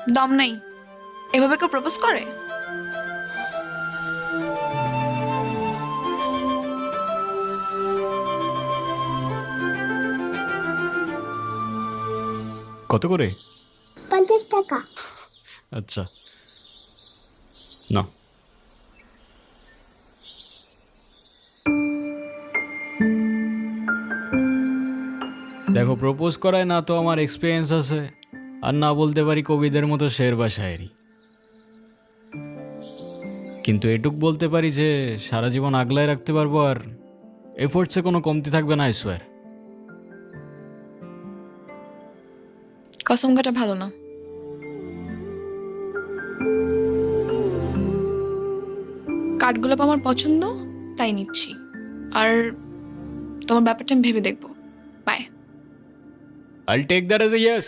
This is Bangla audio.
দম নাই। এভাবে কেউ প্রপোজ করে? কত করে? 50 টাকা। আচ্ছা, না। দেখো, প্রপোজ করায় না তো আমার এক্সপিরিয়েন্স আছে, আর না বলতে পারি কবিদের মতো শের বা শায়েরি। কিন্তু এটুক বলতে পারি যে সারা জীবন আগলায় রাখতে পারবো, আর এফোর্টসে কোনো কমতি থাকবে না, আই সোয়ার। কসম কাটা ভালো না। কাঠগোলাপ আমার পছন্দ, তাই নিচ্ছি। আর তোমার ব্যাপারটা আমি ভেবে দেখবো। Bye. I'll take that as a yes.